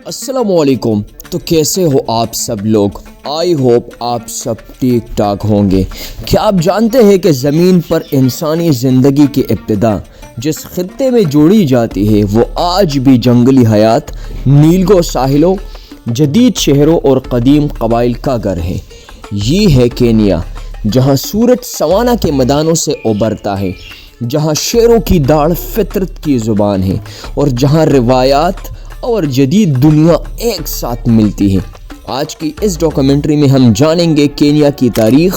अस्सलामुअलैकुम। तो कैसे हो आप सब लोग? आई होप आप सब ठीक ठाक होंगे। क्या आप जानते हैं कि ज़मीन पर इंसानी ज़िंदगी की इब्तिदा जिस खित्ते में जोड़ी जाती है वो आज भी जंगली हयात, नीलगो साहिलों, जदीद शहरों और कदीम कबाइल का घर है। ये है केनिया, जहाँ सूरज सवाना के मैदानों से उभरता है, जहाँ शेरों की दाढ़ फितरत की ज़ुबान है और जहाँ रिवायात और जदीद दुनिया एक साथ मिलती है। आज की इस डॉक्यूमेंट्री में हम जानेंगे केनिया की तारीख़,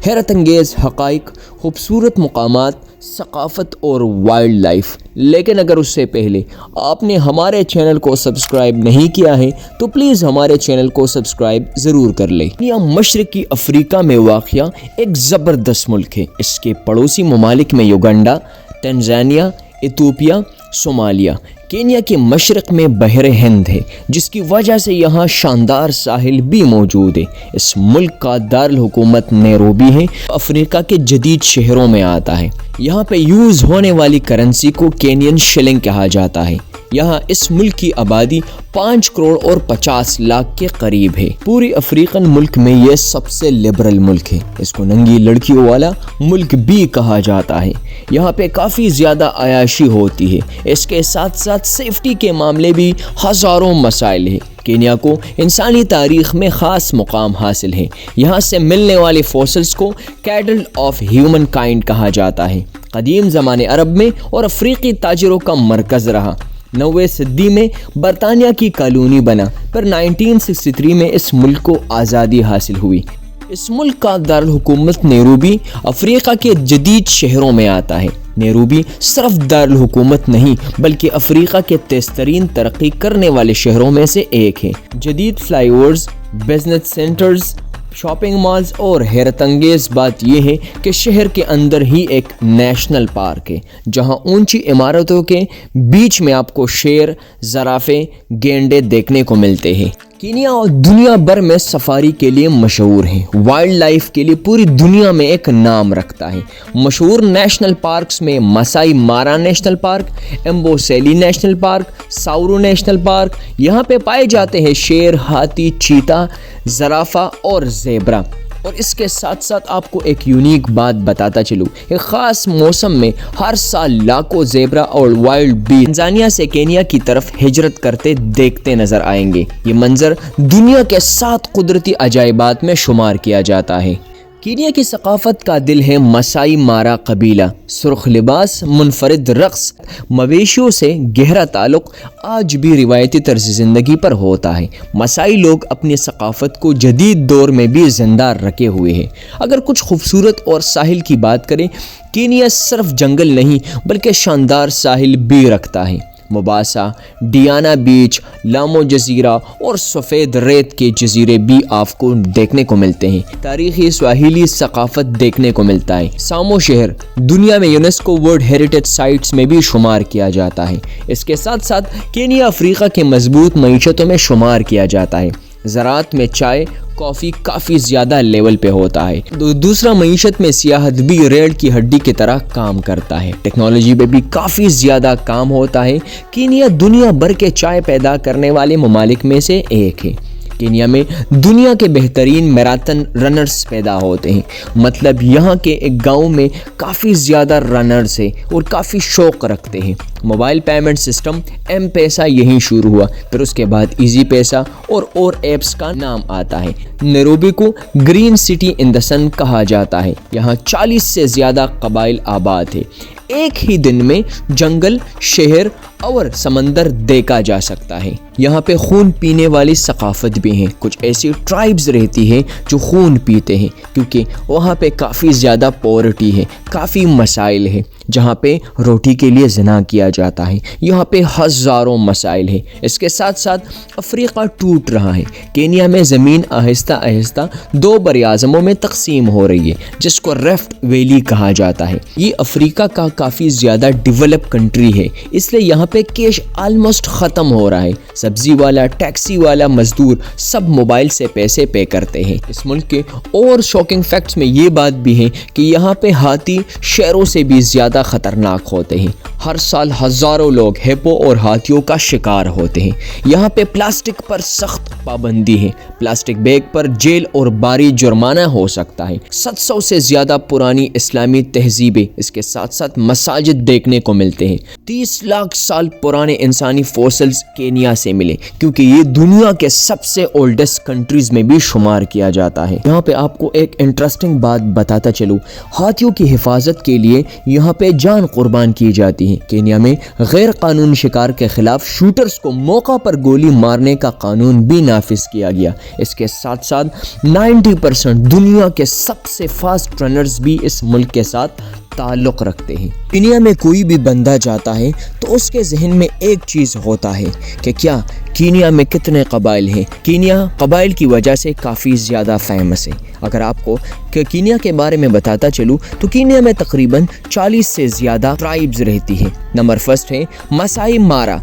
हैरत अंगेज़ हक़ाइक़, खूबसूरत मकामात, सक़ाफ़त और वाइल्ड लाइफ। लेकिन अगर उससे पहले आपने हमारे चैनल को सब्सक्राइब नहीं किया है तो प्लीज़ हमारे चैनल को सब्सक्राइब ज़रूर कर लें। केनिया मशरक़ी अफ़्रीका में वाक़िया एक ज़बरदस्त मुल्क है। इसके पड़ोसी ममालिक में Uganda, Tanzania, Ethiopia, Somalia. Kenya के मशरक़ में बहर हिंद है, जिसकी वजह से यहाँ शानदार साहिल भी मौजूद है। इस मुल्क का दारुल हुकूमत नैरोबी है, अफ्रीका के जदीद शहरों में आता है। यहाँ पे यूज़ होने वाली करेंसी को केनियन शिलिंग कहा जाता है। यहाँ इस मुल्क की आबादी 5 करोड़ और 50 लाख के करीब है। पूरी अफ्रीकन मुल्क में ये सबसे लिबरल मुल्क है। इसको नंगी लड़कियों वाला मुल्क भी कहा जाता है। यहाँ पे काफ़ी ज़्यादा अयाशी होती है। इसके साथ साथ सेफ्टी के मामले भी हज़ारों मसाइल है। केनिया को इंसानी तारीख़ में ख़ास मुकाम हासिल है। यहाँ से मिलने वाले फॉसिल्स को कैटल ऑफ ह्यूमन काइंड कहा जाता है। कदीम ज़माने अरब में और अफ्रीकी ताजरों का मरकज़ रहा। 9वीं सदी में बरतानिया की कॉलोनी बना, पर 1963 में इस मुल्क को आज़ादी हासिल हुई। इस मुल्क का दारुल हुकूमत नैरोबी अफ्रीका के जदीद शहरों में आता है। नैरोबी सिर्फ दारुल हुकूमत नहीं बल्कि अफ्रीका के तेज़तरीन तरक्की करने वाले शहरों में से एक है। जदीद flyovers, business centres, shopping malls और हैरत अंगेज़ बात यह है कि शहर के अंदर ही एक नेशनल पार्क है, जहां ऊंची इमारतों के बीच में आपको शेर, ज़राफ़े, गेंडे देखने को मिलते हैं। केनिया और दुनिया भर में सफारी के लिए मशहूर है। वाइल्ड लाइफ के लिए पूरी दुनिया में एक नाम रखता है। मशहूर नेशनल पार्क्स में Masai Mara national park, Amboseli national park, साउरू नेशनल पार्क। यहाँ पे पाए जाते हैं शेर, हाथी, चीता, ज़राफ़ा और ज़ेब्रा। और इसके साथ साथ आपको एक यूनिक बात बताता चलूँ, एक ख़ास मौसम में हर साल लाखों ज़ेब्रा और वाइल्ड बी तंजानिया से केनिया की तरफ हिजरत करते देखते नज़र आएंगे। ये मंजर दुनिया के 7 कुदरती अजायबात में शुमार किया जाता है। केनिया की सकाफ़त का दिल है मसाई मारा कबीला। सुर्ख लिबास, मुनफरिद रक़्स, मवेशियों से गहरा ताल्लुक़ आज भी रिवायती तर्ज़ ज़िंदगी पर होता है। मसाई लोग अपनी सकाफ़त को जदीद दौर में भी ज़िंदा रखे हुए हैं। अगर कुछ खूबसूरत और साहिल की बात करें, केनिया सिर्फ जंगल नहीं बल्कि शानदार साहिल भी रखता है। मोबासा, डियाना बीच, लामो जजीरा और सफ़ेद रेत के जजीरे भी आपको देखने को मिलते हैं। तारीख़ी स्वाहिली सकाफ़त देखने को मिलता है। सामो शहर दुनिया में यूनेस्को वर्ल्ड हेरिटेज साइट्स में भी शुमार किया जाता है। इसके साथ साथ केनिया अफ्रीका के मजबूत मईशतों में शुमार किया जाता है। ज़राअत में चाय, कॉफ़ी काफ़ी ज़्यादा लेवल पे होता है। दूसरा मईशत में सियाहत भी रेल की हड्डी की तरह काम करता है। टेक्नोलॉजी पे भी काफ़ी ज़्यादा काम होता है। केनिया दुनिया भर के चाय पैदा करने वाले ममालिक में से एक है। केनिया में दुनिया के बेहतरीन मैराथन रनर्स पैदा होते हैं। मतलब यहाँ के एक गांव में काफ़ी ज़्यादा रनर्स हैं और काफ़ी शौक़ रखते हैं। मोबाइल पेमेंट सिस्टम एम पैसा यहीं शुरू हुआ, फिर उसके बाद इजी पैसा और ऐप्स का नाम आता है। नैरोबी को ग्रीन सिटी इन द सन कहा जाता है। यहाँ 40 से ज़्यादा कबाइल आबाद है। एक ही दिन में जंगल, शहर और समंदर देखा जा सकता है। यहाँ पे खून पीने वाली सकाफ़त भी है। कुछ ऐसी ट्राइब्स रहती हैं जो खून पीते हैं क्योंकि वहाँ पे काफ़ी ज़्यादा पॉवर्टी है, काफ़ी मसाइल है। جہاں پہ روٹی کے لیے زنا کیا جاتا ہے، یہاں پہ ہزاروں مسائل ہیں۔ اس کے ساتھ ساتھ افریقہ ٹوٹ رہا ہے۔ کینیا میں زمین آہستہ آہستہ 2 بر اعظموں میں تقسیم ہو رہی ہے، جس کو ریفٹ ویلی کہا جاتا ہے۔ یہ افریقہ کا کافی زیادہ ڈیولپ کنٹری ہے، اس لیے یہاں پہ کیش آلموسٹ ختم ہو رہا ہے۔ سبزی والا، ٹیکسی والا، مزدور سب موبائل سے پیسے پے کرتے ہیں۔ اس ملک کے اور شاکنگ فیکٹس میں یہ بات بھی ہے کہ یہاں پہ ہاتھی شیروں سے بھی زیادہ خطرناک ہوتے ہیں۔ ہر سال ہزاروں لوگ ہیپو اور ہاتھیوں کا شکار ہوتے ہیں۔ یہاں پہ پلاسٹک پر سخت پابندی ہے، پلاسٹک بیگ پر جیل اور بھاری جرمانہ ہو سکتا ہے۔ 700 سے زیادہ پرانی اسلامی تہذیبیں، اس کے ساتھ ساتھ مساجد دیکھنے کو ملتے ہیں۔ 30 لاکھ سال پرانے انسانی فوسلز کینیا سے ملے، کیونکہ یہ دنیا کے سب سے اولڈسٹ کنٹریز میں بھی شمار کیا جاتا ہے۔ یہاں پہ آپ کو ایک انٹرسٹنگ بات بتاتا چلوں، ہاتھیوں کی حفاظت کے لیے یہاں پہ جان قربان کی جاتی ہے۔ کینیا میں غیر قانونی شکار کے خلاف شوٹرز کو موقع پر گولی مارنے کا قانون بھی نافذ کیا گیا۔ اس کے ساتھ ساتھ 90% دنیا کے سب سے فاسٹ رنرز بھی اس ملک کے ساتھ تعلق رکھتے ہیں۔ کینیا میں کوئی بھی بندہ جاتا ہے تو اس کے ذہن میں ایک چیز ہوتا ہے کہ کیا کینیا میں کتنے قبائل ہیں۔ کینیا قبائل کی وجہ سے کافی زیادہ فیمس ہے۔ اگر آپ کو کینیا کے بارے میں بتاتا چلوں تو کینیا میں تقریباً 40 سے زیادہ ٹرائبز رہتی ہیں۔ نمبر 1 ہے مسائی مارا۔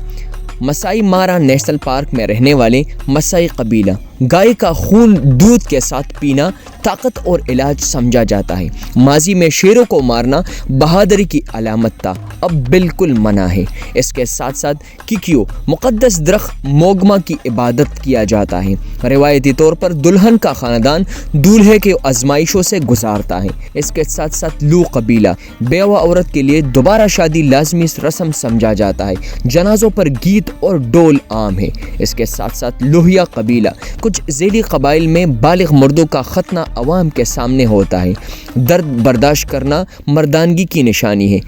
مسائی مارا نیشنل پارک میں رہنے والے مسائی قبیلہ، گائے کا خون دودھ کے ساتھ پینا طاقت اور علاج سمجھا جاتا ہے۔ ماضی میں شیروں کو مارنا بہادری کی علامت تھا، اب بالکل منع ہے۔ اس کے ساتھ ساتھ کیکیو مقدس درخت موگما کی عبادت کیا جاتا ہے۔ روایتی طور پر دلہن کا خاندان دولہے کے آزمائشوں سے گزارتا ہے۔ اس کے ساتھ ساتھ لو قبیلہ، بیوہ عورت کے لیے دوبارہ شادی لازمی رسم سمجھا جاتا ہے۔ جنازوں پر گیت اور ڈول عام ہے۔ اس کے ساتھ ساتھ لوہیا قبیلہ، کچھ ذیلی قبائل میں بالغ مردوں کا ختنہ عوام کے سامنے ہوتا ہے۔ درد برداشت کرنا مردانگی کی نشانی ہے۔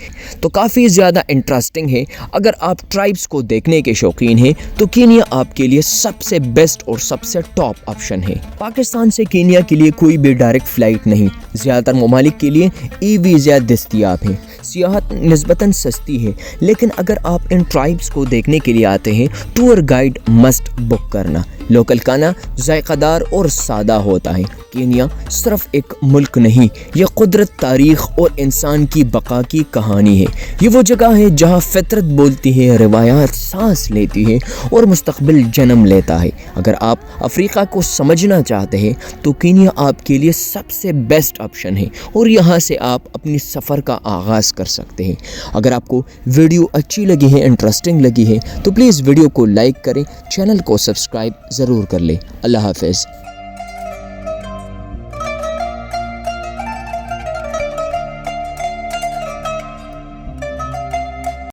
تو کافی زیادہ انٹرسٹنگ ہے۔ اگر آپ ٹرائبس کو دیکھنے کے شوقین ہیں تو کینیا آپ کے لیے سب سے بیسٹ اور سب سے ٹاپ آپشن ہے۔ پاکستان سے کینیا کے لیے کوئی بھی ڈائریکٹ فلائٹ نہیں، زیادہ تر ممالک کے لیے ای ویزا دستیاب ہیں۔ سیاحت نسبتاً سستی ہے، لیکن اگر آپ ان ٹرائبس کو دیکھنے کے لیے آتے ہیں ٹور گائیڈ مسٹ بک کرنا۔ لوکل کھانا ذائقہ دار اور سادہ ہوتا ہے۔ کینیا صرف ایک ملک نہیں، یہ قدرت، تاریخ اور انسان کی بقا کی کہانی ہے۔ یہ وہ جگہ ہے جہاں فطرت بولتی ہے، روایات سانس لیتی ہے اور مستقبل جنم لیتا ہے۔ اگر آپ افریقہ کو سمجھنا چاہتے ہیں تو کینیا آپ کے لیے سب سے بیسٹ آپشن ہے اور یہاں سے آپ اپنی سفر کا آغاز کر سکتے ہیں۔ اگر آپ کو ویڈیو اچھی لگی ہے، انٹرسٹنگ لگی ہے تو پلیز ویڈیو کو لائک کریں، چینل کو سبسکرائب ضرور کر لیں۔ اللہ حافظ۔